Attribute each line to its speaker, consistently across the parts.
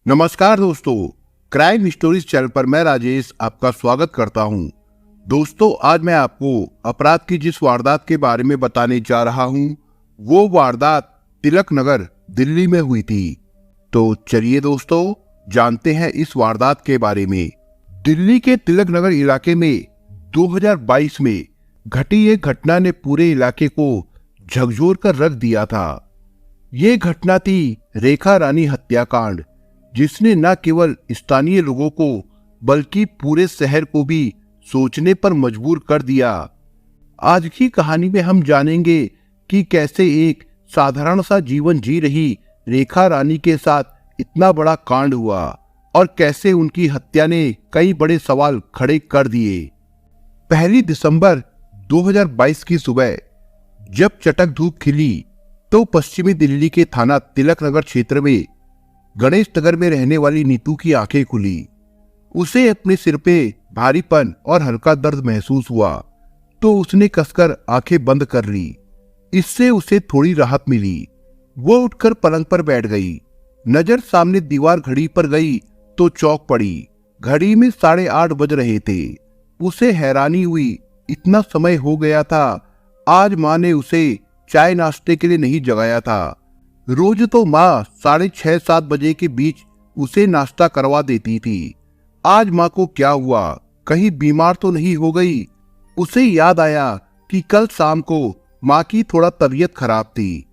Speaker 1: नमस्कार दोस्तों, crime stories channel पर मैं राजेश आपका स्वागत करता हूं। दोस्तों, आज मैं आपको अपराध की जिस वारदात के बारे में बताने जा रहा हूं, वो वारदात तिलक नगर दिल्ली में हुई थी। तो चलिए दोस्तों, जानते हैं इस वारदात के बारे में। दिल्ली के तिलक नगर इलाके में 2022 में घटी एक घटना ने पूरे इलाके को झकझोर कर रख दिया था। ये घटना थी रेखा रानी हत्याकांड, जिसने न केवल स्थानीय लोगों को बल्कि पूरे शहर को भी सोचने पर मजबूर कर दिया। आज की कहानी में हम जानेंगे कि कैसे एक साधारण सा जीवन जी रही रेखा रानी के साथ इतना बड़ा कांड हुआ और कैसे उनकी हत्या ने कई बड़े सवाल खड़े कर दिए। 1 दिसंबर 2022 की सुबह जब चटक धूप खिली तो पश्चिमी दिल्ली के थाना तिलक नगर क्षेत्र में गणेश नगर में रहने वाली नीतू की आंखें खुली। उसे अपने सिर पे भारीपन और हल्का दर्द महसूस हुआ तो उसने कसकर आंखें बंद कर ली। इससे उसे थोड़ी राहत मिली। वो उठकर पलंग पर बैठ गई। नजर सामने दीवार घड़ी पर गई तो चौंक पड़ी। घड़ी में 8:30 बज रहे थे। उसे हैरानी हुई, इतना समय हो गया था। आज माँ ने उसे चाय नाश्ते के लिए नहीं जगाया था। रोज तो माँ 6:30-7 बजे के बीच उसे नाश्ता करवा देती थी। आज माँ को क्या हुआ, कहीं बीमार तो नहीं हो गई? उसे याद आया कि कल शाम को माँ की थोड़ा तबीयत खराब थी।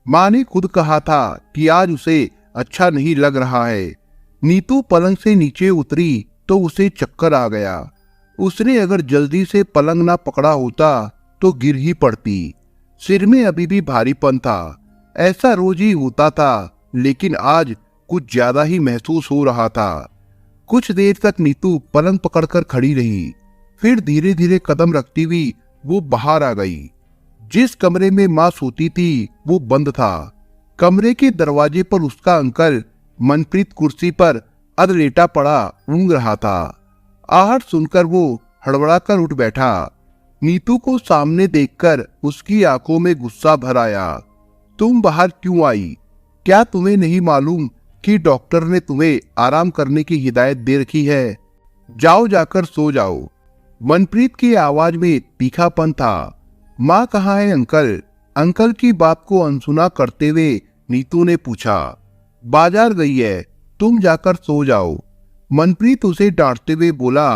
Speaker 1: माँ ने खुद कहा था कि आज उसे अच्छा नहीं लग रहा है। नीतू पलंग से नीचे उतरी तो उसे चक्कर आ गया। उसने अगर जल्दी से पलंग ना पकड़ा होता तो गिर ही पड़ती। सिर में अभी भी भारीपन था। ऐसा रोज ही होता था, लेकिन आज कुछ ज्यादा ही महसूस हो रहा था। कुछ देर तक नीतू पलंग पकड़कर खड़ी रही। फिर धीरे धीरे कदम रखती हुई वो बाहर आ गई। जिस कमरे में माँ सोती थी वो बंद था। कमरे के दरवाजे पर उसका अंकल मनप्रीत कुर्सी पर अधलेटा पड़ा ऊँघ रहा था। आहट सुनकर वो हड़बड़ाकर उठ बैठा। नीतू को सामने देखकर उसकी आंखों में गुस्सा भर आया। तुम बाहर क्यों आई? क्या तुम्हें नहीं मालूम कि डॉक्टर ने तुम्हें आराम करने की हिदायत दे रखी है? जाओ, जाकर सो जाओ। मनप्रीत की आवाज में तीखापन था। माँ कहाँ है अंकल? अंकल की बात को अनसुना करते हुए नीतू ने पूछा। बाजार गई है, तुम जाकर सो जाओ। मनप्रीत उसे डांटते हुए बोला,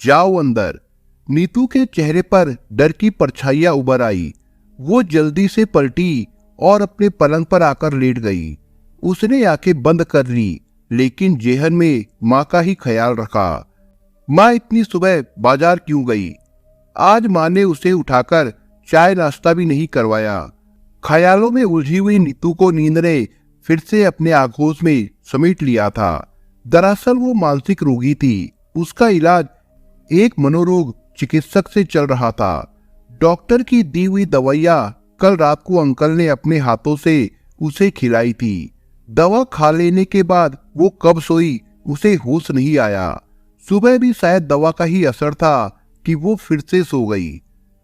Speaker 1: जाओ अंदर। नीतू के चेहरे पर डर की परछाइयां उभर आई। वो जल्दी से पलटी और अपने पलंग पर आकर लेट गई। उसने आंखें बंद कर ली, लेकिन जेहन में माँ का ही ख्याल रखा। माँ इतनी सुबह बाजार क्यों गई? आज माँ ने उसे उठाकर चाय नाश्ता भी नहीं करवाया। ख्यालों में उलझी हुई नीतू को नींद ने फिर से अपने आगोश में समेट लिया था। दरअसल वो मानसिक रोगी थी। उसका इलाज एक मनोरोग चिकित्सक से चल रहा था। डॉक्टर की दी हुई दवाइयां कल रात को अंकल ने अपने हाथों से उसे खिलाई थी। दवा खा लेने के बाद वो कब सोई उसे होश नहीं आया। सुबह भी शायद दवा का ही असर था कि वो फिर से सो गई।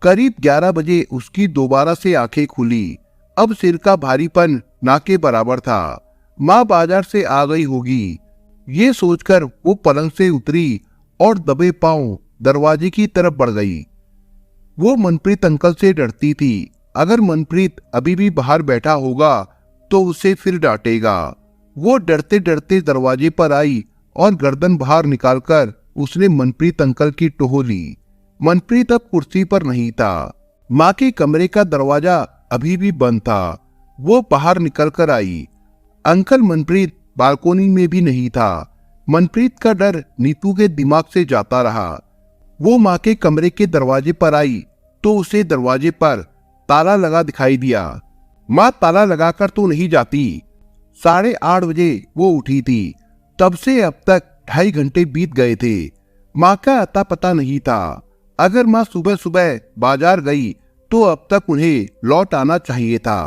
Speaker 1: करीब 11 बजे उसकी दोबारा से आंखें खुली। अब सिर का भारीपन ना के बराबर था। माँ बाजार से आ गई होगी, ये सोचकर वो पलंग से उतरी और दबे पांव दरवाजे की तरफ बढ़ गई। वो मनप्रीत अंकल से डरती थी। अगर मनप्रीत अभी भी बाहर बैठा होगा तो उसे फिर डांटेगा। वो डरते डरते दरवाजे पर आई और गर्दन बाहर निकालकर उसने मनप्रीत अंकल की टोह ली। मनप्रीत अब कुर्सी पर नहीं था। माँ के कमरे का दरवाजा अभी भी बंद था। वो बाहर निकलकर आई। अंकल मनप्रीत बालकोनी में भी नहीं था। मनप्रीत का डर नीतू के दिमाग से जाता रहा। वो माँ के कमरे के दरवाजे पर आई तो उसे दरवाजे पर ताला लगा दिखाई दिया। माँ ताला लगाकर तो नहीं जाती। 8:30 बजे वो उठी थी। तब से अब तक 2.5 घंटे बीत गए थे। माँ का अता पता नहीं था। अगर माँ सुबह सुबह बाजार गई तो अब तक उन्हें लौट आना चाहिए था।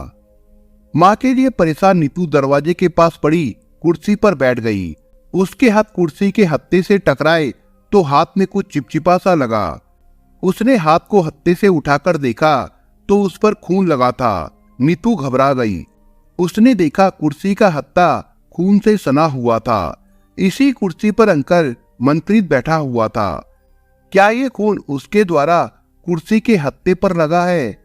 Speaker 1: माँ के लिए परेशान नीतू दरवाजे के पास पड़ी कुर्सी पर बैठ गई। उसके हाथ कुर्सी के हत्थे से टकराए तो हाथ में कुछ चिपचिपा सा लगा। उसने हाथ को हत्थे से उठाकर देखा तो उस पर खून लगा था। नीतू घबरा गई। उसने देखा कुर्सी का हत्था खून से सना हुआ था। इसी कुर्सी पर अंकल मनप्रीत बैठा हुआ था। क्या ये खून उसके द्वारा कुर्सी के हत्थे पर लगा है?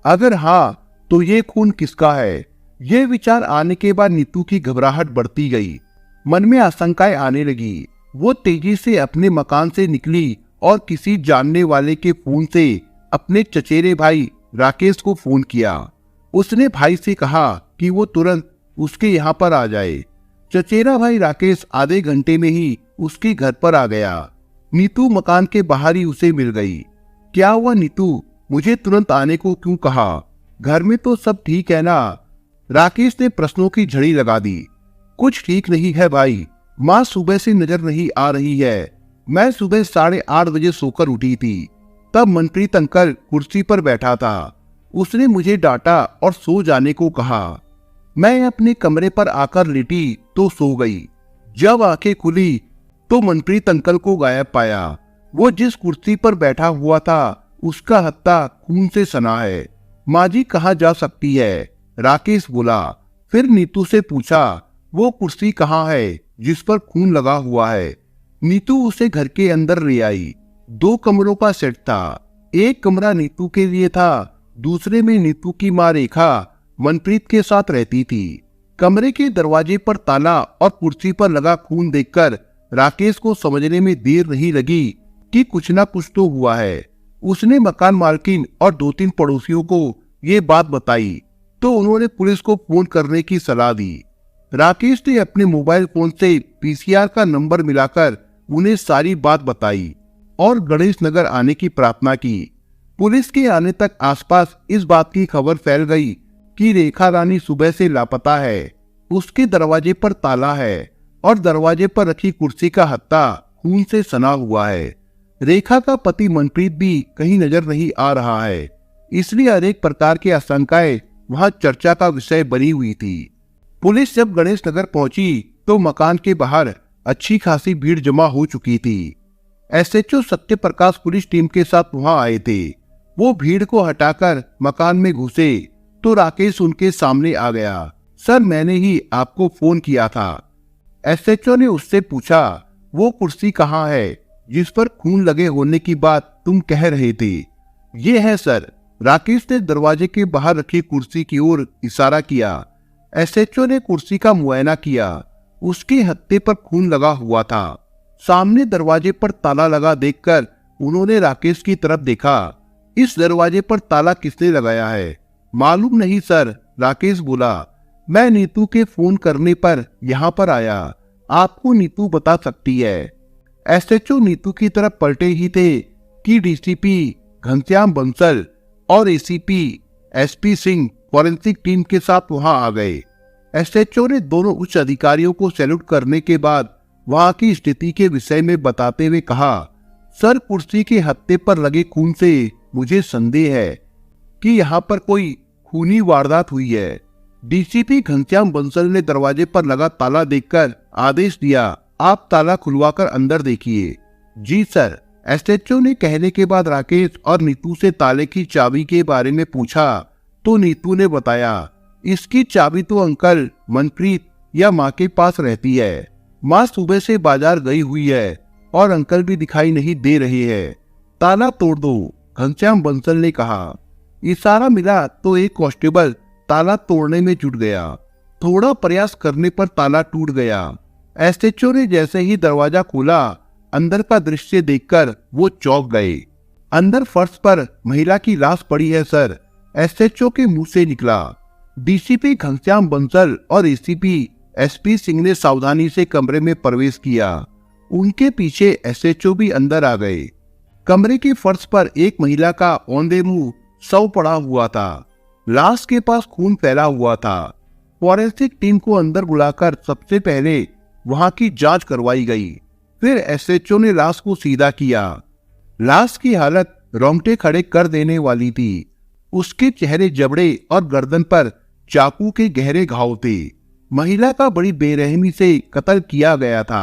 Speaker 1: अगर हाँ, तो ये खून किसका है? ये विचार आने के बाद नीतू की घबराहट बढ़ती गई। मन में आशंकाएं आने लगी। वो तेजी से अपने मकान से निकली और किसी जानने वाले के फोन से अपने चचेरे भाई राकेश को फोन किया। उसने भाई से कहा कि वो तुरंत उसके यहाँ पर आ जाए। चचेरा भाई राकेश आधे घंटे में ही उसके घर पर आ गया। नीतू मकान के बाहर ही उसे मिल गई। क्या हुआ नीतू, मुझे तुरंत आने को क्यों कहा? घर में तो सब ठीक है ना? राकेश ने प्रश्नों की झड़ी लगा दी। कुछ ठीक नहीं है भाई, माँ सुबह से नजर नहीं आ रही है। मैं सुबह 8:30 बजे सोकर उठी थी, तब मनप्रीत अंकल कुर्सी पर बैठा था। उसने मुझे डांटा और सो जाने को कहा। मैं अपने कमरे पर आकर लेटी तो सो गई। जब आंखें खुली तो मनप्रीत अंकल को गायब पाया। वो जिस कुर्सी पर बैठा हुआ था उसका हत्था खून से सना है। माँ जी कहाँ जा सकती है? राकेश बोला। फिर नीतू से पूछा, वो कुर्सी कहाँ है जिस पर खून लगा हुआ है? नीतू उसे घर के अंदर ले आई। 2 कमरों का सेट था। एक कमरा नीतू के लिए था, दूसरे में नीतू की माँ रेखा मनप्रीत के साथ रहती थी। कमरे के दरवाजे पर ताला और कुर्सी पर लगा खून देखकर राकेश को समझने में देर नहीं लगी कि कुछ ना कुछ तो हुआ है। उसने मकान मालकिन और 2-3 पड़ोसियों को ये बात बताई तो उन्होंने पुलिस को फोन करने की सलाह दी। राकेश ने अपने मोबाइल फोन से पीसीआर का नंबर मिलाकर उन्हें सारी बात बताई और गणेश नगर आने की प्रार्थना की। पुलिस के आने तक आसपास इस बात की खबर फैल गई कि रेखा रानी सुबह से लापता है। उसके दरवाजे पर ताला है और दरवाजे पर रखी कुर्सी का हत्था खून से सना हुआ है। रेखा का पति मनप्रीत भी कहीं नजर नहीं आ रहा है, इसलिए अनेक प्रकार की आशंकाएं वहां चर्चा का विषय बनी हुई थी। पुलिस जब गणेश नगर पहुंची तो मकान के बाहर अच्छी खासी भीड़ जमा हो चुकी थी। SHO Satya Prakash police team के साथ वहां आए थे। वो भीड़ को हटाकर मकान में घुसे तो राकेश उनके सामने आ गया। सर, मैंने ही आपको फोन किया था। एसएचओ ने उससे पूछा, वो कुर्सी कहाँ है जिस पर खून लगे होने की बात तुम कह रहे थे? ये है सर। राकेश ने दरवाजे के बाहर रखी कुर्सी की ओर इशारा किया। एसएचओ ने कुर्सी का मुआयना किया। उसके हत्थे पर खून लगा हुआ था। सामने दरवाजे पर ताला लगा देखकर उन्होंने राकेश की तरफ देखा। इस दरवाजे पर ताला किसने लगाया है? मालूम नहीं सर, राकेश बोला। मैं नीतू के फोन करने पर यहाँ पर आया। आपको नीतू बता सकती है। एसएचओ नीतू की तरफ पलटे ही थे कि डीसीपी घनश्याम बंसल और ACP SP Singh forensic team के साथ वहां आ गए। एसएचओ ने दोनों उच्च अधिकारियों को सैल्यूट करने के बाद वहां की स्थिति के विषय में बताते हुए कहा, सर, कुर्सी के हत्थे पर लगे खून से मुझे संदेह है कि यहाँ पर कोई खूनी वारदात हुई है। डीसीपी घनश्याम बंसल ने दरवाजे पर लगा ताला देखकर आदेश दिया, आप ताला खुलवाकर अंदर देखिए। जी सर। एसएचओ ने कहने के बाद राकेश और नीतू से ताले की चाबी के बारे में पूछा तो नीतू ने बताया, इसकी चाबी तो अंकल मनप्रीत या माँ के पास रहती है। माँ सुबह से बाजार गई हुई है और अंकल भी दिखाई नहीं दे रहे हैं। ताला तोड़ दो, घनश्याम बंसल ने कहा। इशारा मिला तो एक कांस्टेबल ताला तोड़ने में जुट गया। थोड़ा प्रयास करने पर ताला टूट गया। एसएचओ ने जैसे ही दरवाजा खोला, अंदर का दृश्य देखकर वो चौंक गए। अंदर फर्श पर महिला की लाश पड़ी है सर, एसएचओ के मुंह से निकला। डीसीपी घनश्याम बंसल और एसीपी एसपी सिंह ने सावधानी से कमरे में प्रवेश किया। उनके पीछे एसएचओ भी अंदर आ गए। कमरे के फर्श पर एक महिला का औंधे मुंह शव पड़ा हुआ था। लाश के पास खून फैला हुआ था। फॉरेंसिक टीम को अंदर बुलाकर सबसे पहले वहां की जांच करवाई गई। फिर एसएचओ ने लाश को सीधा किया। लाश की हालत रोंगटे खड़े कर देने वाली थी। उसके चेहरे, जबड़े और गर्दन पर चाकू के गहरे घाव थे। महिला का बड़ी बेरहमी से कत्ल किया गया था।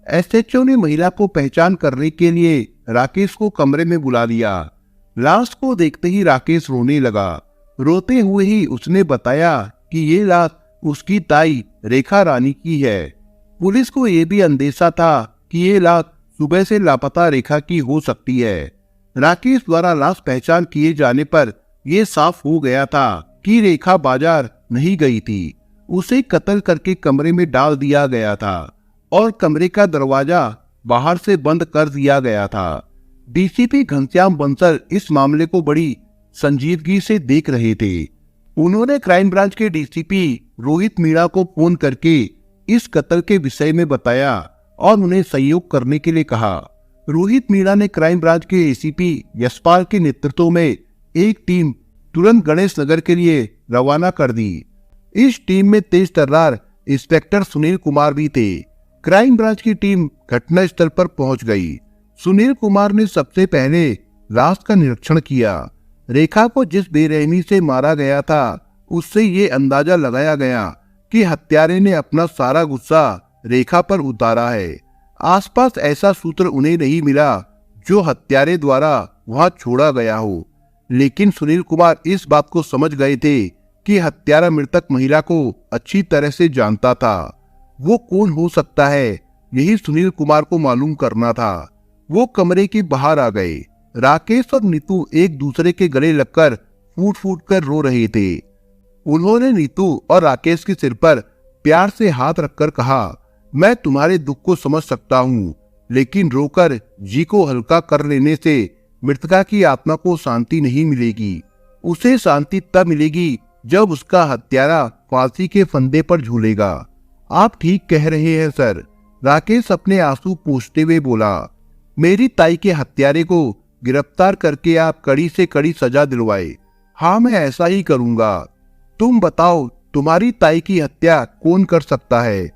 Speaker 1: एसएचओ ने महिला को पहचान करने के लिए राकेश को कमरे में बुला लिया। लाश को देखते ही राकेश रोने लगा। रोते हुए ही उसने बताया कि ये लाश उसकी ताई रेखा रानी की है। पुलिस को यह भी अंदेशा था कि ये लाश सुबह से लापता रेखा की हो सकती है। राकेश द्वारा लाश पहचान किए जाने पर यह साफ हो गया था कि रेखा बाजार नहीं गई थी। उसे कत्ल करके कमरे में डाल दिया गया था और कमरे का दरवाजा बाहर से बंद कर दिया गया था। डीसीपी घनश्याम बंसल इस मामले को बड़ी संजीदगी से देख रहे थे। उन्होंने क्राइम ब्रांच के डीसीपी रोहित मीणा को फोन करके इस कत्ल के विषय में बताया और उन्हें सहयोग करने के लिए कहा। रोहित मीणा ने क्राइम ब्रांच के एसीपी यशपाल के नेतृत्व में एक टीम तुरंत गणेश नगर के लिए रवाना कर दी। इस टीम में तेज तर्रार इंस्पेक्टर सुनील कुमार भी थे। क्राइम ब्रांच की टीम घटना स्थल पर पहुंच गई। सुनील कुमार ने सबसे पहले लाश का निरीक्षण किया। रेखा को जिस बेरहमी से मारा गया था उससे ये अंदाजा लगाया गया कि हत्यारे ने अपना सारा गुस्सा रेखा पर उतारा है। आसपास ऐसा सूत्र उन्हें नहीं मिला जो हत्यारे द्वारा वहां छोड़ा गया हो, लेकिन सुनील कुमार इस बात को समझ गए थे कि हत्यारा मृतक महिला को अच्छी तरह से जानता था। वो कौन हो सकता है, यही सुनील कुमार को मालूम करना था। वो कमरे के बाहर आ गए। राकेश और नीतू एक दूसरे के गले लगकर फूट फूट कर रो रहे थे। उन्होंने नीतू और राकेश के सिर पर प्यार से हाथ रखकर कहा, मैं तुम्हारे दुख को समझ सकता हूँ, लेकिन रोकर जी को हल्का कर लेने से मृतका की आत्मा को शांति नहीं मिलेगी। उसे शांति तब मिलेगी जब उसका हत्यारा फांसी के फंदे पर झूलेगा। आप ठीक कह रहे हैं सर, राकेश अपने आंसू पोंछते हुए बोला। मेरी ताई के हत्यारे को गिरफ्तार करके आप कड़ी से कड़ी सजा दिलवाए। हाँ, मैं ऐसा ही करूंगा। तुम बताओ, तुम्हारी ताई की हत्या कौन कर सकता है?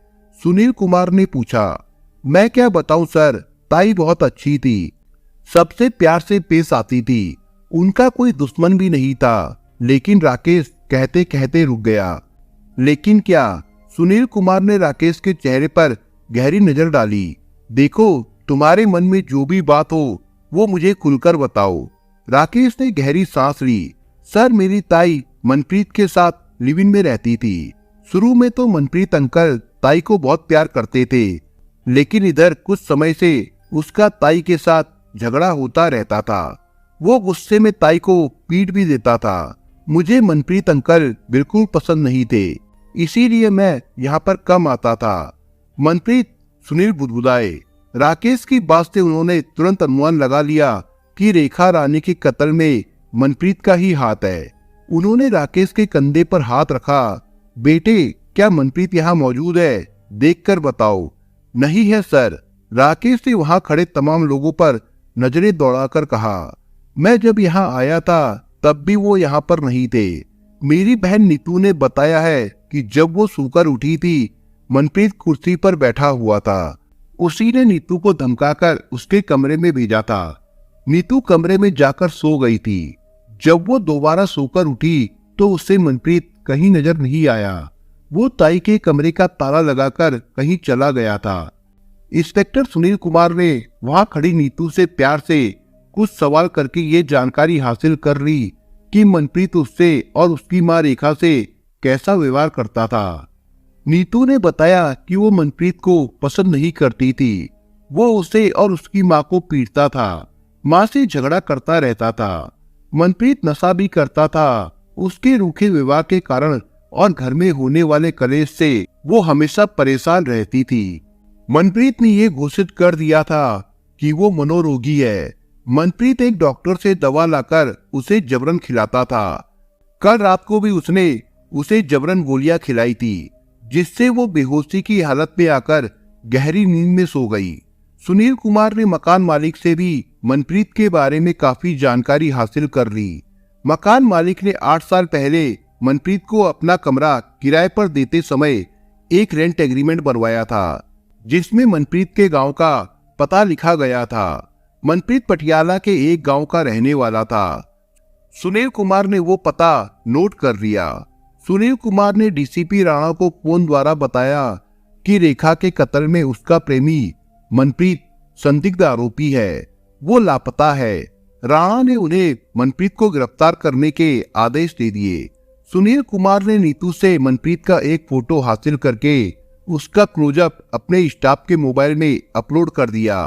Speaker 1: सुनील कुमार ने पूछा। मैं क्या बताऊं सर, ताई बहुत अच्छी थी, सबसे प्यार से पेश आती थी, उनका कोई दुश्मन भी नहीं था। लेकिन राकेश कहते कहते रुक गया। लेकिन क्या? सुनील कुमार ने राकेश के चेहरे पर गहरी नजर डाली। देखो, तुम्हारे मन में जो भी बात हो वो मुझे खुलकर बताओ। राकेश ने गहरी सांस ली। सर, मेरी ताई मनप्रीत के साथ लिव इन में रहती थी। शुरू में तो मनप्रीत अंकल ताई को बहुत प्यार करते थे, लेकिन इधर कुछ समय से उसका ताई के साथ झगड़ा होता रहता था। वो गुस्से में ताई को पीट भी देता था। मुझे मनप्रीत अंकल बिल्कुल पसंद नहीं थे, इसीलिए मैं यहाँ पर कम आता था। मनप्रीत, सुनील बुदबुदाए। राकेश की बात से उन्होंने तुरंत अनुमान लगा लिया कि रेखा रानी के कत्ल में मनप्रीत का ही हाथ है। उन्होंने राकेश के कंधे पर हाथ रखा। बेटे, क्या मनप्रीत यहाँ मौजूद है? देखकर बताओ। नहीं है सर, राकेश ने वहां खड़े तमाम लोगों पर नजरें दौड़ाकर कहा। मैं जब यहाँ आया था तब भी वो यहाँ पर नहीं थे। मेरी बहन नीतू ने बताया है कि जब वो सोकर उठी थी, मनप्रीत कुर्सी पर बैठा हुआ था। उसी ने नीतू को धमकाकर उसके कमरे में भेजा था। नीतू कमरे में जाकर सो गई थी। जब वो दोबारा सोकर उठी तो उससे मनप्रीत कहीं नजर नहीं आया। वो ताई के कमरे का ताला लगाकर कहीं चला गया था। इंस्पेक्टर सुनील कुमार ने वहां खड़ी नीतू से प्यार से कुछ सवाल करके ये जानकारी हासिल कर ली कि मनप्रीत उससे और उसकी मां रेखा से कैसा व्यवहार करता था। नीतू ने बताया कि वो मनप्रीत को पसंद नहीं करती थी। वो उसे और उसकी मां को पीटता था, मां से झगड़ा करता रहता था। मनप्रीत नशा भी करता था। उसके रूखे व्यवहार के कारण और घर में होने वाले कलेश से वो हमेशा परेशान रहती थी। मनप्रीत ने ये घोषित कर दिया था कि वो मनोरोगी है। मनप्रीत एक डॉक्टर से दवा लाकर उसे जबरन खिलाता था। कल रात को भी उसने उसे जबरन गोलियां खिलाई थी, जिससे वो बेहोशी की हालत में आकर गहरी नींद में सो गई। सुनील कुमार ने मकान मालिक से भी मनप्रीत के बारे में काफी जानकारी हासिल कर ली। मकान मालिक ने 8 साल पहले मनप्रीत को अपना कमरा किराए पर देते समय एक रेंट एग्रीमेंट बनवाया था, जिसमें मनप्रीत के गांव का पता लिखा गया था। मनप्रीत पटियाला के एक गांव का रहने वाला था। सुनील कुमार ने वो पता नोट कर लिया। सुनील कुमार ने डीसीपी राणा को फोन द्वारा बताया कि रेखा के कत्ल में उसका प्रेमी मनप्रीत संदिग्ध आरोपी है, वो लापता है। राणा ने उन्हें मनप्रीत को गिरफ्तार करने के आदेश दे दिए। सुनील कुमार ने नीतू से मनप्रीत का एक फोटो हासिल करके उसका क्लोजअप अपने स्टाफ के मोबाइल में अपलोड कर दिया।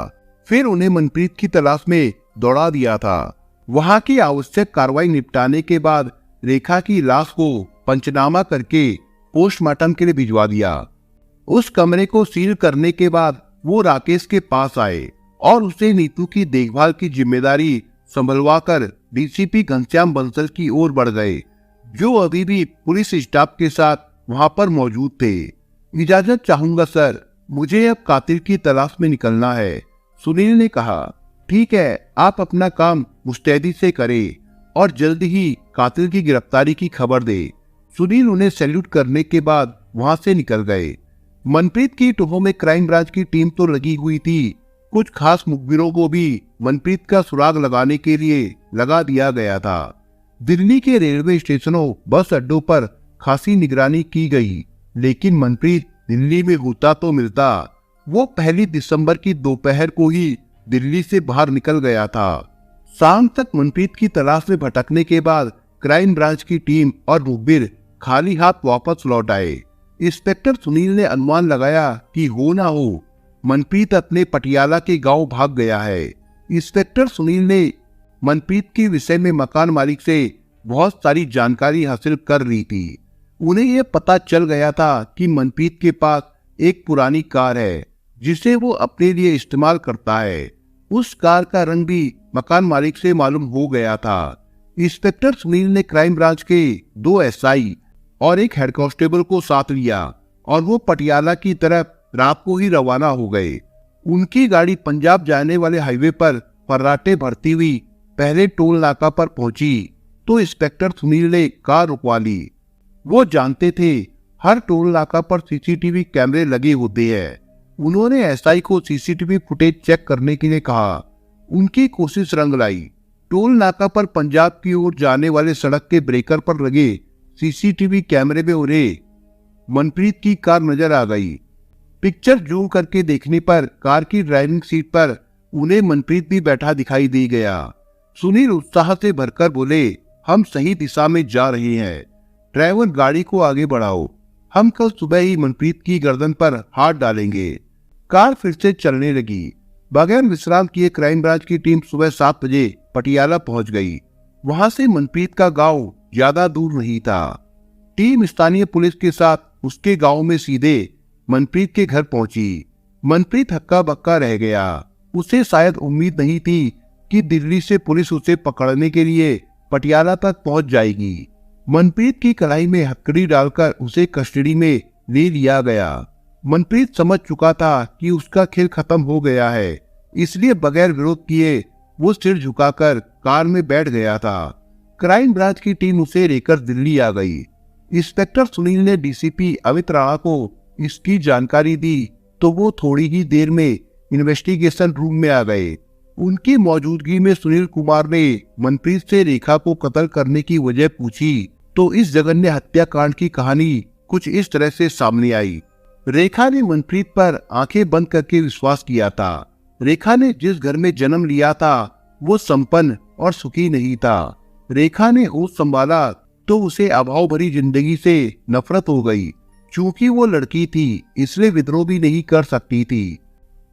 Speaker 1: फिर उन्हें मनप्रीत की तलाश में दौड़ा दिया था। वहां की आवश्यक कार्रवाई निपटाने के बाद रेखा की लाश को पंचनामा करके पोस्टमार्टम के लिए भिजवा दिया। उस कमरे को सील करने के बाद वो राकेश के पास आए और उसे नीतू की देखभाल की जिम्मेदारी संभलवाकर डीसीपी घनश्याम बंसल की ओर बढ़ गए, जो अभी भी पुलिस स्टाफ के साथ वहां पर मौजूद थे। इजाजत चाहूंगा सर, मुझे अब कातिल की तलाश में निकलना है, सुनील ने कहा। ठीक है, आप अपना काम मुस्तैदी से करें और जल्द ही कातिल की गिरफ्तारी की खबर दे। सुनील उन्हें सैल्यूट करने के बाद वहां से निकल गए। मनप्रीत की टोह में क्राइम ब्रांच की टीम तो लगी हुई थी, कुछ खास मुखबिरों को भी मनप्रीत का सुराग लगाने के लिए लगा दिया गया था। दिल्ली के रेलवे स्टेशनों, बस अड्डों पर खासी निगरानी की गई, लेकिन मनप्रीत दिल्ली में होता तो मिलता। वो 1 दिसंबर की दोपहर को ही दिल्ली से बाहर निकल गया था। शाम तक मनप्रीत की तलाश में भटकने के बाद क्राइम ब्रांच की टीम और मुखबिर खाली हाथ वापस लौट आए। इंस्पेक्टर सुनील ने अनुमान लगाया कि हो ना हो मनप्रीत अपने पटियाला के गांव भाग गया है। इंस्पेक्टर सुनील ने मनप्रीत के विषय में मकान मालिक से बहुत सारी जानकारी हासिल कर ली थी। उन्हें यह पता चल गया था कि मनप्रीत के पास एक पुरानी कार है जिसे वो अपने लिए इस्तेमाल करता है। उस कार का रंग भी मकान मालिक से मालूम हो गया था। इंस्पेक्टर सुनील ने क्राइम ब्रांच के 2 एसआई और एक हेड कांस्टेबल को साथ लिया और वो पटियाला की तरफ रात को ही रवाना हो गए। उनकी गाड़ी पंजाब जाने वाले हाईवे पर फर्राटे भरती हुई पहले टोल नाका पर पहुंची तो इंस्पेक्टर सुनील ने कार रुकवा ली। वो जानते थे हर टोल नाका पर सीसीटीवी कैमरे लगे होते हैं। उन्होंने एसआई को सीसीटीवी फुटेज चेक करने के लिए कहा। उनकी कोशिश रंग लाई। टोल नाका पर पंजाब की ओर जाने वाले सड़क के ब्रेकर पर लगे सीसीटीवी कैमरे में उन्हें मनप्रीत की कार नजर आ गई। पिक्चर जूम करके देखने पर कार की ड्राइविंग सीट पर उन्हें मनप्रीत भी बैठा दिखाई दे गया। सुनील उत्साह से भरकर बोले, हम सही दिशा में जा रहे हैं, ड्राइवर गाड़ी को आगे बढ़ाओ, हम कल सुबह ही मनप्रीत की गर्दन पर हाथ डालेंगे। कार फिर से चलने लगी। बगैर विश्राम किए क्राइम ब्रांच की टीम सुबह 7 बजे पटियाला पहुंच गई। वहां से मनप्रीत का गांव ज्यादा दूर नहीं था। टीम स्थानीय पुलिस के साथ उसके गांव में सीधे मनप्रीत के घर पहुंची। मनप्रीत हक्का बक्का रह गया। उसे शायद उम्मीद नहीं थी कि दिल्ली से पुलिस उसे पकड़ने के लिए पटियाला तक पहुंच जाएगी। मनप्रीत की कलाई में हथकड़ी डालकर उसे कस्टडी में ले लिया गया। मनप्रीत समझ चुका था कि उसका खेल खत्म हो गया है, इसलिए बगैर विरोध किए वो सिर झुकाकर कार में बैठ गया था। क्राइम ब्रांच की टीम उसे लेकर दिल्ली आ गई। इंस्पेक्टर सुनील ने डीसीपी अमित राणा को इसकी जानकारी दी तो वो थोड़ी ही देर में इन्वेस्टिगेशन रूम में आ गए। उनकी मौजूदगी में सुनील कुमार ने मनप्रीत से रेखा को कत्ल करने की वजह पूछी तो इस जघन्य हत्याकांड की कहानी कुछ इस तरह से सामने आई। रेखा ने मनप्रीत पर आंखें बंद करके विश्वास किया था। रेखा ने जिस घर में जन्म लिया था वो संपन्न और सुखी नहीं था। रेखा ने होश संभाला तो उसे अभाव भरी जिंदगी से नफरत हो गई। चूंकि वो लड़की थी इसलिए विद्रोह भी नहीं कर सकती थी।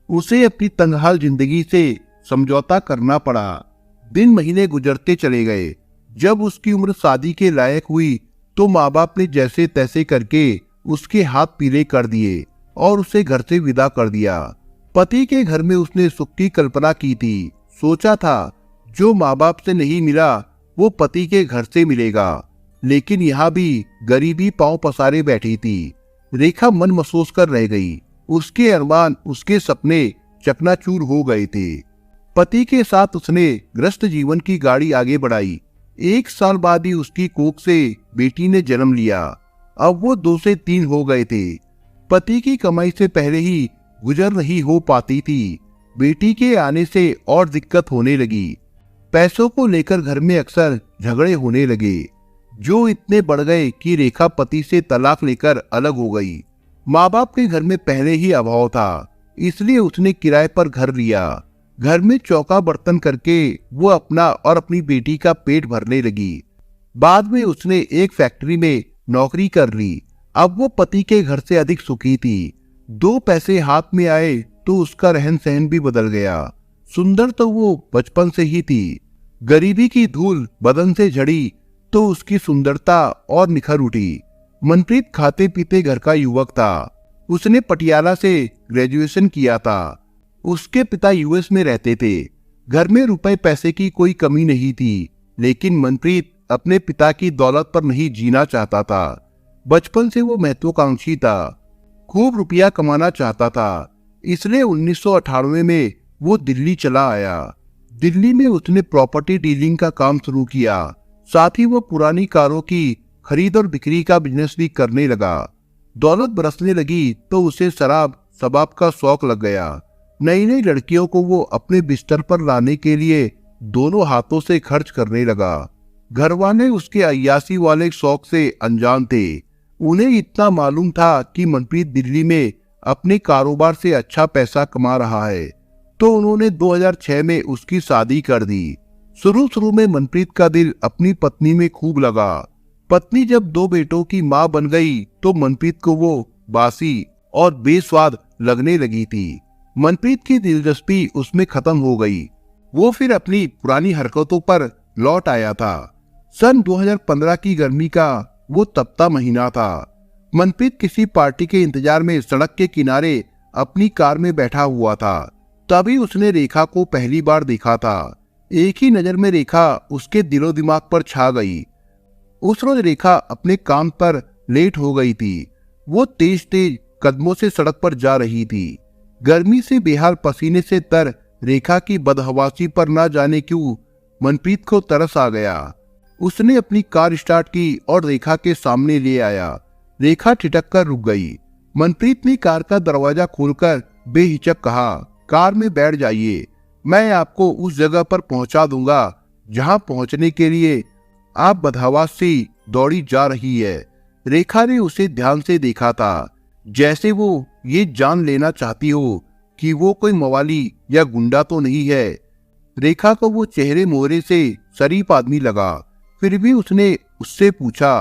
Speaker 1: उसे अपनी तंगहाल जिंदगी से समझौता करना पड़ा। दिन महीने गुजरते चले गए। जब उसकी उम्र शादी के लायक हुई तो माँ बाप ने जैसे तैसे करके उसके हाथ पीले कर दिए और उसे घर से विदा कर दिया। पति के घर में उसने सुख की कल्पना की थी। सोचा था जो माँ बाप से नहीं मिला वो पति के घर से मिलेगा, लेकिन यहाँ भी गरीबी पांव पसारे बैठी थी। रेखा मन महसूस कर रह गई। उसके अरमान, उसके सपने चकनाचूर हो गए थे। पति के साथ उसने ग्रस्त जीवन की गाड़ी आगे बढ़ाई। 1 साल बाद ही उसकी कोख से बेटी ने जन्म लिया। अब वो 2 से 3 हो गए थे। पति की कमाई से पहले ही गुजर नहीं हो पाती थी। बेटी के आने से और दिक्कत होने लगी। पैसों को लेकर घर में अक्सर झगड़े होने लगे, जो इतने बढ़ गए कि रेखा पति से तलाक लेकर अलग हो गई। माँ बाप के घर में पहले ही अभाव था, इसलिए उसने किराए पर घर लिया। घर में चौका बर्तन करके वो अपना और अपनी बेटी का पेट भरने लगी। बाद में उसने एक फैक्ट्री में नौकरी कर ली। अब वो पति के घर से अधिक सुखी थी। दो पैसे हाथ में आए तो उसका रहन सहन भी बदल गया। सुंदर तो वो बचपन से ही थी, गरीबी की धूल बदन से झड़ी तो उसकी सुंदरता और निखर उठी। मनप्रीत खाते पीते घर का युवक था। उसने पटियाला से ग्रेजुएशन किया था। उसके पिता यूएस में रहते थे। घर में रुपए पैसे की कोई कमी नहीं थी, लेकिन मनप्रीत अपने पिता की दौलत पर नहीं जीना चाहता था। बचपन से वो महत्वाकांक्षी था, खूब रुपया कमाना चाहता था। इसलिए 1998 में वो दिल्ली चला आया। दिल्ली में उसने प्रॉपर्टी डीलिंग का काम शुरू किया। साथ ही वो पुरानी कारों की खरीद और बिक्री का बिजनेस भी करने लगा। दौलत बरसने लगी तो उसे शराब शबाब का शौक लग गया। नई नई लड़कियों को वो अपने बिस्तर पर लाने के लिए दोनों हाथों से खर्च करने लगा। घर वाले उसके अय्यासी वाले शौक से अनजान थे। उन्हें इतना मालूम था कि मनप्रीत दिल्ली में अपने कारोबार से अच्छा पैसा कमा रहा है, तो उन्होंने 2006 में उसकी शादी कर दी। शुरू में मनप्रीत का दिल अपनी पत्नी में खूब लगा। पत्नी जब दो बेटों की मां बन गई तो मनप्रीत को वो बासी और बेस्वाद लगने लगी थी। मनप्रीत की दिलचस्पी उसमें खत्म हो गई। वो फिर अपनी पुरानी हरकतों पर लौट आया था। सन 2015 की गर्मी का वो तपता महीना था। मनप्रीत किसी पार्टी के इंतजार में सड़क के किनारे अपनी कार में बैठा हुआ था। तभी उसने रेखा को पहली बार देखा था। एक ही नजर में रेखा उसके दिलो दिमाग पर छा गई। उस रोज रेखा अपने काम पर लेट हो गई थी। वो तेज तेज कदमों से सड़क पर जा रही थी। गर्मी से बेहाल पसीने से तर रेखा की बदहवासी पर ना जाने क्यों मनप्रीत को तरस आ गया। उसने अपनी कार स्टार्ट की और रेखा के सामने ले आया। रेखा ठिठक कर रुक गई। मनप्रीत ने कार का दरवाजा खोलकर बेहिचक कहा, कार में बैठ जाइए, मैं आपको उस जगह पर पहुंचा दूंगा जहां पहुंचने के लिए आप बदहवास से दौड़ी जा रही है। रेखा ने उसे ध्यान से देखा था, जैसे वो ये जान लेना चाहती हो कि वो कोई मवाली या गुंडा तो नहीं है। रेखा को वो चेहरे मोहरे से शरीफ आदमी लगा। फिर भी उसने उससे पूछा,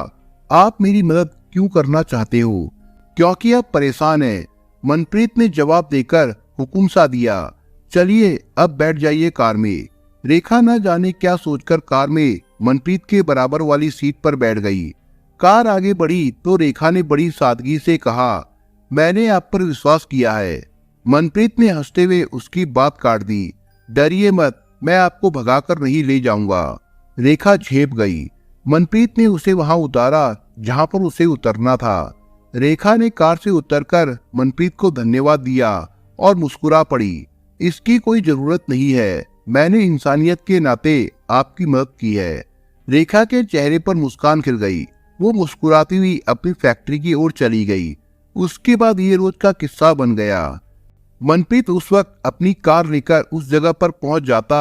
Speaker 1: आप मेरी मदद क्यों करना चाहते हो? क्योंकि आप परेशान हैं। मनप्रीत ने जवाब देकर हुक्म सा दिया, चलिए अब बैठ जाइए कार में। रेखा न जाने क्या सोचकर कार में मनप्रीत के बराबर वाली सीट पर बैठ गई। कार आगे बढ़ी तो रेखा ने बड़ी सादगी से कहा, मैंने आप पर विश्वास किया है। मनप्रीत ने हंसते हुए उसकी बात काट दी, डरिए मत, मैं आपको भगाकर नहीं ले जाऊंगा। रेखा झेप गई। मनप्रीत ने उसे वहां उतारा जहां पर उसे उतरना था। रेखा ने कार से उतरकर मनप्रीत को धन्यवाद दिया और मुस्कुरा पड़ी, इसकी कोई जरूरत नहीं है, मैंने इंसानियत के नाते आपकी मदद की है। रेखा के चेहरे पर मुस्कान खिल गई। वो मुस्कुराती हुई अपनी फैक्ट्री की ओर चली गई। उसके बाद ये रोज का किस्सा बन गया। मनप्रीत उस वक्त अपनी कार लेकर उस जगह पर पहुंच जाता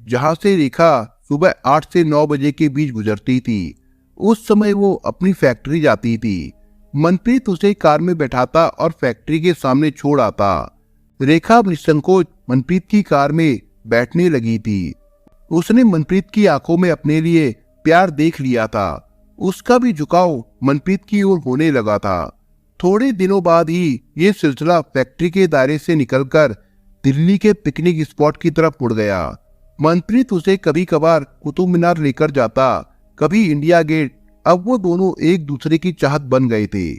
Speaker 1: जहां से रेखा सुबह 8 से 9 बजे के बीच गुजरती थी। उस समय वो अपनी फैक्ट्री जाती थी। मनप्रीत उसे कार में बैठाता और फैक्ट्री के सामने छोड़ आता। रेखा निसंकोच मनप्रीत की कार में बैठने लगी थी। उसने मनप्रीत की आंखों में अपने लिए प्यार देख लिया था। उसका भी झुकाव मनप्रीत की ओर होने लगा था। थोड़े दिनों बाद ही ये सिलसिला फैक्ट्री के दायरे से निकलकर दिल्ली के पिकनिक स्पॉट की तरफ मुड़ गया। मनप्रीत उसे कभी कभार कुतुब मीनार लेकर जाता, कभी इंडिया गेट। अब वो दोनों एक दूसरे की चाहत बन गए थे।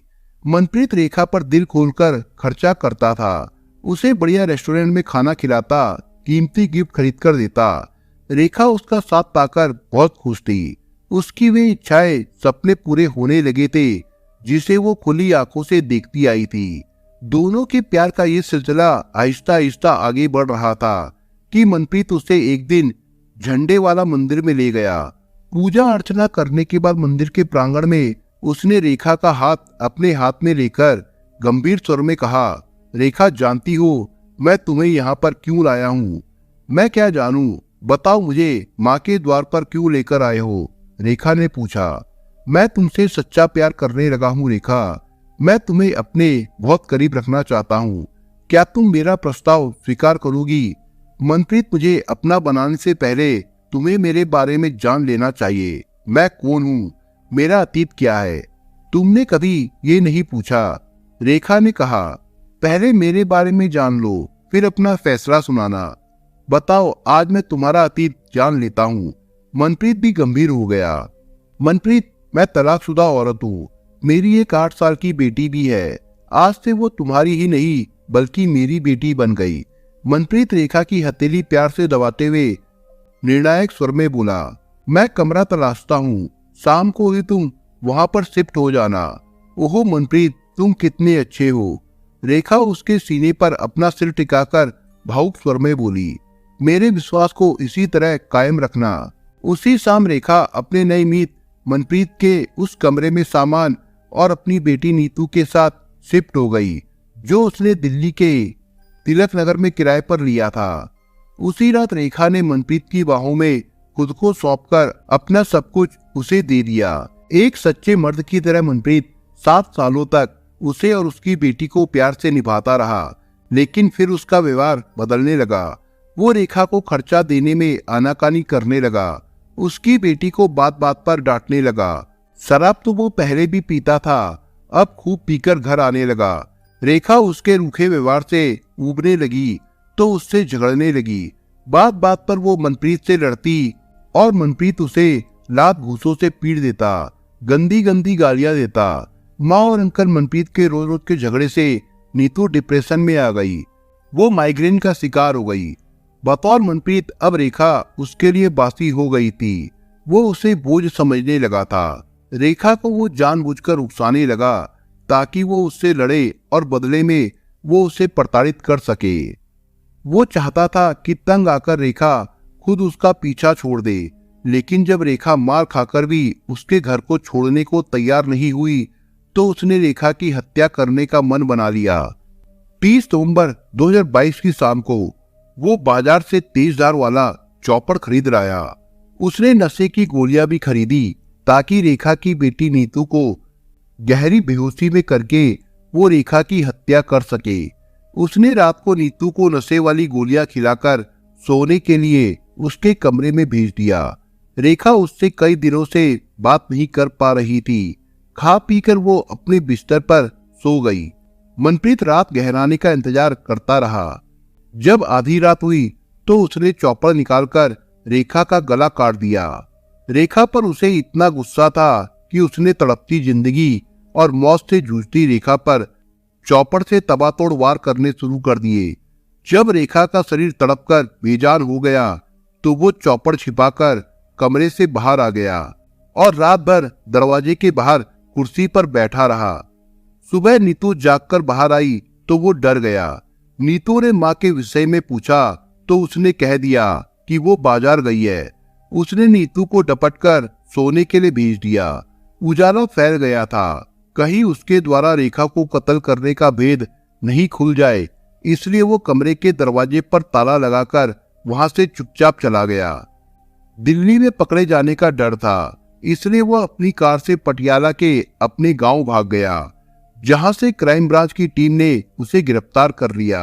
Speaker 1: मनप्रीत रेखा पर दिल खोलकर खर्चा करता था। उसे बढ़िया रेस्टोरेंट में खाना खिलाता, कीमती गिफ्ट खरीद कर देता। रेखा उसका साथ पाकर बहुत खुश थी। उसकी वे इच्छाएं, सपने पूरे होने लगे थे जिसे वो खुली आंखों से देखती आई थी। दोनों के प्यार का ये सिलसिला आहिस्ता आहिस्ता आगे बढ़ रहा था कि मनप्रीत उसे एक दिन झंडे वाला मंदिर में ले गया। पूजा अर्चना करने के बाद मंदिर के प्रांगण में उसने रेखा का हाथ अपने हाथ में लेकर गंभीर स्वर में कहा, रेखा जानती हो मैं तुम्हें यहाँ पर क्यों लाया हूँ? मैं क्या जानूं, बताओ मुझे माँ के द्वार पर क्यों लेकर आए हो? रेखा ने पूछा। मैं तुमसे सच्चा प्यार करने लगा हूँ रेखा। मैं तुम्हें अपने बहुत करीब रखना चाहता हूँ। क्या तुम मेरा प्रस्ताव स्वीकार करोगी? मनप्रीत, मुझे अपना बनाने से पहले तुम्हें मेरे बारे में जान लेना चाहिए। मैं कौन हूँ, मेरा अतीत क्या है? तुमने कभी ये नहीं पूछा। रेखा ने कहा, पहले मेरे बारे में जान लो, फिर अपना फैसला सुनाना। बताओ, आज मैं तुम्हारा अतीत जान लेता हूँ। मनप्रीत भी गंभीर हो गया। मनप्रीत, मैं तलाकशुदा औरत हूँ। मेरी एक 8 साल की बेटी भी है। आज से वो तुम्हारी ही नहीं बल्कि मेरी बेटी बन गई। मनप्रीत रेखा की हथेली प्यार से दबाते हुए निर्णायक स्वर में बोला, मैं कमरा तलाशता हूँ, शाम को ही तुम वहां पर शिफ्ट हो जाना। ओहो मनप्रीत, तुम कितने अच्छे हो। रेखा उसके सीने पर अपना सिर टिकाकर भावुक स्वर में बोली, मेरे विश्वास को इसी तरह कायम रखना। उसी शाम रेखा अपने नई मीत मनप्रीत के उस कमरे में सामान और अपनी बेटी नीतू के साथ शिफ्ट हो गई, जो उसने दिल्ली के तिलक नगर में किराए पर लिया था। उसी रात रेखा ने मनप्रीत की बाहों में खुद को सौंपकर अपना सब कुछ उसे दे दिया। एक सच्चे मर्द की तरह मनप्रीत 7 सालों तक उसे और उसकी बेटी को प्यार से निभाता रहा, लेकिन फिर उसका व्यवहार बदलने लगा। वो रेखा को खर्चा देने में आनाकानी करने लगा, उसकी बेटी को बात बात पर डांटने लगा। शराब तो वो पहले भी पीता था, अब खूब पीकर घर आने लगा। रेखा उसके रूखे व्यवहार से ऊबने लगी तो उससे झगड़ने लगी। बात बात पर वो मनप्रीत से लड़ती और मनप्रीत उसे लात घूंसों से पीट देता, गंदी गंदी गालियां देता। माँ और अंकल मनप्रीत के रोज रोज के झगड़े से नीतू डिप्रेशन में आ गई। वो माइग्रेन का शिकार हो गई। बतौर मनप्रीत अब रेखा उसके लिए बासी हो गई थी। वो उसे बोझ समझने लगा था। रेखा को वो जानबूझकर उकसाने लगा ताकि वो उससे लड़े और बदले में वो उसे प्रताड़ित कर सके। वो चाहता था कि तंग आकर रेखा खुद उसका पीछा छोड़ दे, लेकिन जब रेखा मार खाकर भी उसके घर को छोड़ने को तैयार नहीं हुई तो उसने रेखा की हत्या करने का मन बना लिया। 30 नवंबर 2022 की शाम को वो बाजार से तेजधार वाला चॉपर खरीद लाया। उसने नशे की गोलियां भी खरीदी ताकि रेखा की बेटी नीतू को गहरी बेहोशी में करके वो रेखा की हत्या कर सके। उसने रात को नीतू को नशे वाली गोलियां खिलाकर सोने के लिए उसके कमरे में भेज दिया। रेखा उससे कई दिनों से बात नहीं कर पा रही थी। खा पीकर वो अपने बिस्तर पर सो गई। मनप्रीत रात गहराने का इंतजार करता रहा। जब आधी रात हुई तो उसने चॉपर निकालकर रेखा का गला काट दिया। रेखा पर उसे इतना गुस्सा था कि उसने तड़पती जिंदगी और मौत से जूझती रेखा पर चॉपर से तबातोड़ वार करने शुरू कर दिए। जब रेखा का शरीर तड़पकर बेजान हो गया तो वो चॉपर छिपाकर कमरे से बाहर आ गया और रात भर दरवाजे के बाहर कुर्सी पर बैठा रहा। सुबह नीतू जागकर बाहर आई तो वो डर गया। नीतू ने माँ के विषय में पूछा तो उसने कह दिया कि वो बाजार गई है। उसने नीतू को डपटकर सोने के लिए भेज दिया। उजाला फैल गया था, कहीं उसके द्वारा रेखा को कत्ल करने का भेद नहीं खुल जाए, इसलिए वो कमरे के दरवाजे पर ताला लगाकर वहां से चुपचाप चला गया। दिल्ली में पकड़े जाने का डर था, इसलिए वो अपनी कार से पटियाला के अपने गांव भाग गया, जहां से क्राइम ब्रांच की टीम ने उसे गिरफ्तार कर लिया।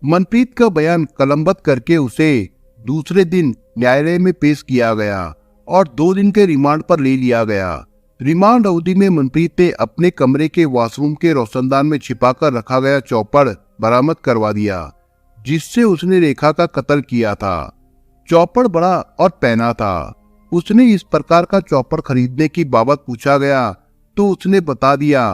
Speaker 1: मनप्रीत का बयान कलमबद्ध करके उसे दूसरे दिन न्यायालय में पेश किया गया और 2 दिन के रिमांड पर ले लिया गया। रिमांड अवधि में मनप्रीत ने अपने कमरे के वॉशरूम के रोशनदान में छिपाकर रखा गया चॉपर बरामद करवा दिया, जिससे उसने रेखा का कत्ल किया था। चॉपर बड़ा और पैना था। उसने इस प्रकार का चॉपर खरीदने की बाबत पूछा गया तो उसने बता दिया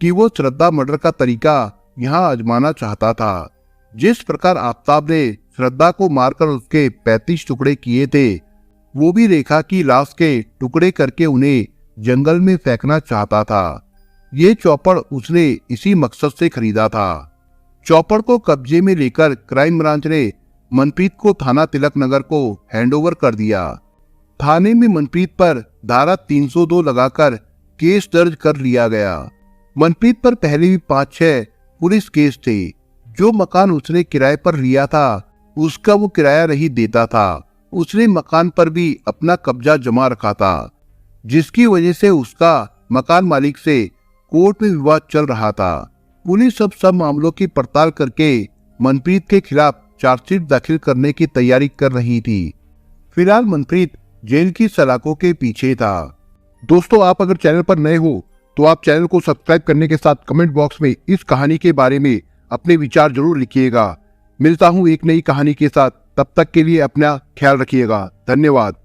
Speaker 1: कि वो श्रद्धा मर्डर का तरीका यहाँ आजमाना चाहता था। जिस प्रकार आफताब ने श्रद्धा को मारकर उसके 35 टुकड़े किए थे, वो भी रेखा की लाश के टुकड़े करके उन्हें जंगल में फेंकना चाहता था। ये चॉपर उसने इसी मकसद से खरीदा था। चॉपर को कब्जे में लेकर क्राइम ब्रांच ने मनप्रीत को थाना तिलक नगर को हैंडओवर कर दिया। थाने में मनप्रीत पर धारा 302 लगाकर केस दर्ज कर लिया गया। मनप्रीत पर पहले भी 5-6 पुलिस केस थे। जो मकान उसने किराए पर लिया था उसका वो किराया नहीं देता था। उसने मकान पर भी अपना कब्जा जमा रखा था, जिसकी वजह से उसका मकान मालिक से कोर्ट में विवाद चल रहा था। पुलिस अब सब मामलों की पड़ताल करके मनप्रीत के खिलाफ चार्जशीट दाखिल करने की तैयारी कर रही थी। फिलहाल मनप्रीत जेल की सलाखों के पीछे था। दोस्तों, आप अगर चैनल पर नए हो तो आप चैनल को सब्सक्राइब करने के साथ कमेंट बॉक्स में इस कहानी के बारे में अपने विचार जरूर लिखिएगा। मिलता हूं एक नई कहानी के साथ, तब तक के लिए अपना ख्याल रखिएगा। धन्यवाद।